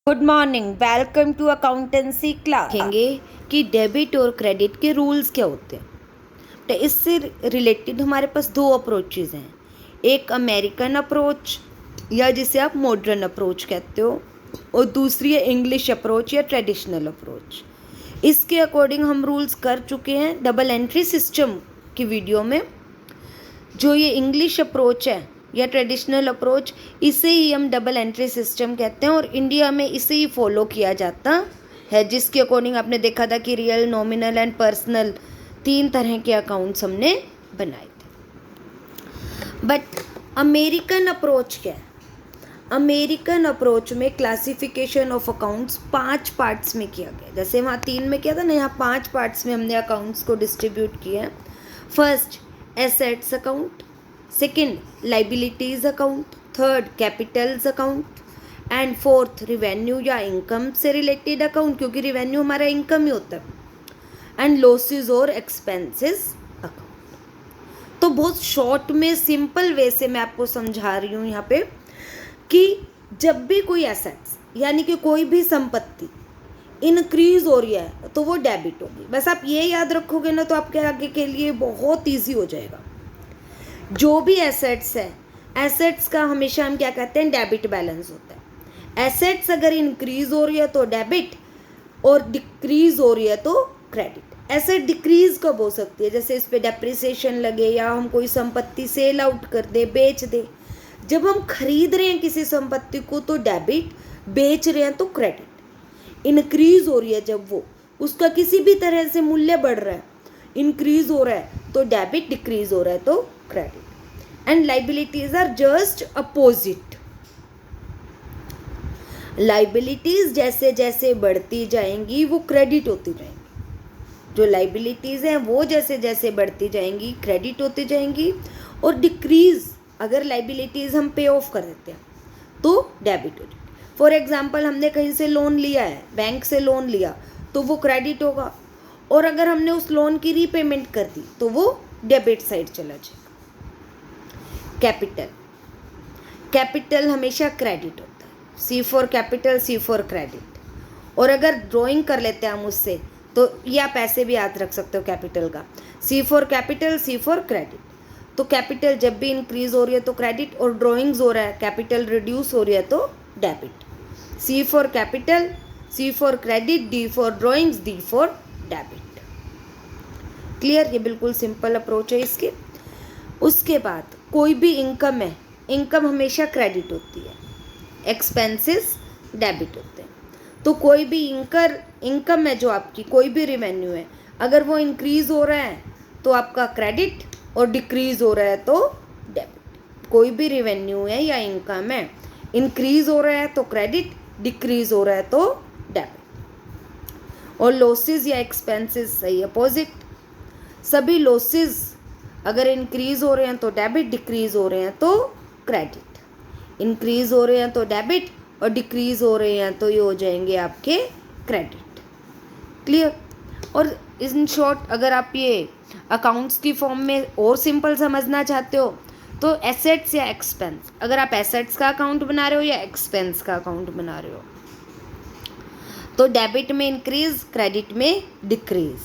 Good morning, welcome to accountancy class. देखेंगे कि debit और क्रेडिट के रूल्स क्या होते हैं। तो इससे रिलेटेड हमारे पास दो अप्रोचेज हैं, एक अमेरिकन अप्रोच या जिसे आप मॉडर्न अप्रोच कहते हो, और दूसरी है इंग्लिश अप्रोच या ट्रेडिशनल अप्रोच। इसके अकॉर्डिंग हम रूल्स कर चुके हैं डबल एंट्री सिस्टम की वीडियो में। जो ये इंग्लिश अप्रोच है या ट्रेडिशनल अप्रोच, इसे ही हम डबल एंट्री सिस्टम कहते हैं और इंडिया में इसे ही फॉलो किया जाता है, जिसके अकॉर्डिंग आपने देखा था कि रियल, नॉमिनल एंड पर्सनल तीन तरह के अकाउंट्स हमने बनाए थे। बट अमेरिकन अप्रोच क्या है? अमेरिकन अप्रोच में क्लासिफिकेशन ऑफ अकाउंट्स 5 पार्ट्स में किया गया। जैसे वहाँ 3 में किया था ना, यहाँ 5 पार्ट्स में हमने अकाउंट्स को डिस्ट्रीब्यूट किया है। First, assets account, second liabilities account, third Capitals account and fourth revenue या इनकम से रिलेटेड अकाउंट, क्योंकि रिवेन्यू हमारा इनकम ही होता है, एंड लॉसेस और एक्सपेंसेस अकाउंट। तो बहुत शॉर्ट में, सिंपल वे से मैं आपको समझा रही हूँ यहाँ पे कि जब भी कोई एसेट्स यानी कि कोई भी संपत्ति इंक्रीज हो रही है तो वो डेबिट होगी। बस आप ये याद रखोगे ना तो आपके आगे के लिए बहुत इजी हो जाएगा। जो भी एसेट्स है, एसेट्स का हमेशा हम क्या कहते हैं, डेबिट बैलेंस होता है। एसेट्स अगर इंक्रीज हो रही है तो डेबिट और डिक्रीज हो रही है तो क्रेडिट। एसेट डिक्रीज कब हो सकती है? जैसे इस पे डेप्रिसिएशन लगे या हम कोई संपत्ति सेल आउट कर दे, बेच दे। जब हम खरीद रहे हैं किसी संपत्ति को तो डेबिट, बेच रहे हैं तो क्रेडिट। इंक्रीज हो रही है जब वो, उसका किसी भी तरह से मूल्य बढ़ रहा है, इंक्रीज हो रहा है तो डेबिट, डिक्रीज हो रहा है तो credit. And liabilities are just opposite. Liabilities जैसे जैसे बढ़ती जाएंगी वो क्रेडिट होती जाएंगी। जो लाइबिलिटीज हैं वो जैसे जैसे बढ़ती जाएंगी क्रेडिट होती जाएंगी, और डिक्रीज अगर लाइबिलिटीज हम पे ऑफ कर देते हैं तो डेबिट हो जाएगी। फॉर एग्जाम्पल, हमने कहीं से लोन लिया है, बैंक से लोन लिया तो वो क्रेडिट होगा, और अगर हमने उस लोन की रीपेमेंट कर दी तो वो डेबिट साइड चला जाएगा। कैपिटल, कैपिटल हमेशा क्रेडिट होता है। C for capital, C for credit. और अगर ड्राइंग कर लेते हैं हम उससे तो या पैसे भी याद रख सकते हो कैपिटल का, C for capital, C for credit. तो कैपिटल जब भी इंक्रीज हो रही है तो क्रेडिट, और ड्राइंग्स हो रहा है, कैपिटल रिड्यूस हो रही है तो debit. C for capital, C for credit, D for drawings, D for debit. Clear? ये बिल्कुल सिंपल अप्रोच है इसकी। उसके बाद कोई भी इनकम है, इनकम हमेशा क्रेडिट होती है, एक्सपेंसेस डेबिट होते हैं। तो कोई भी इनकम है जो आपकी, कोई भी रेवेन्यू है, अगर वो इंक्रीज हो रहा है तो आपका क्रेडिट, और डिक्रीज हो रहा है तो डेबिट। कोई भी रेवेन्यू है या इनकम है, इंक्रीज हो रहा है तो क्रेडिट, डिक्रीज हो रहा है तो डेबिट। और लॉसेस या एक्सपेंसेस सही अपोजिट। सभी लॉसेस अगर इंक्रीज हो रहे हैं तो डेबिट, डिक्रीज हो रहे हैं तो क्रेडिट। इंक्रीज हो रहे हैं तो डेबिट, और डिक्रीज हो रहे हैं तो ये हो जाएंगे आपके क्रेडिट। क्लियर? और इन शॉर्ट अगर आप ये अकाउंट्स की फॉर्म में और सिंपल समझना चाहते हो तो एसेट्स या एक्सपेंस, अगर आप एसेट्स का अकाउंट बना रहे हो या एक्सपेंस का अकाउंट बना रहे हो तो डेबिट में इंक्रीज, क्रेडिट में डिक्रीज।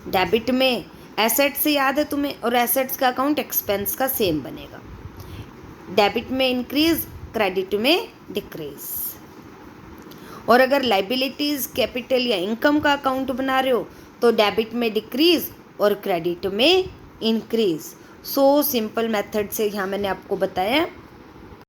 डेबिट में एसेट्स से याद है तुम्हें, और एसेट्स का अकाउंट एक्सपेंस का सेम बनेगा। डेबिट में इंक्रीज, क्रेडिट में डिक्रीज। और अगर लाइबिलिटीज, कैपिटल या इनकम का अकाउंट बना रहे हो तो डेबिट में डिक्रीज और क्रेडिट में इंक्रीज। सो सिंपल मेथड से यहाँ मैंने आपको बताया।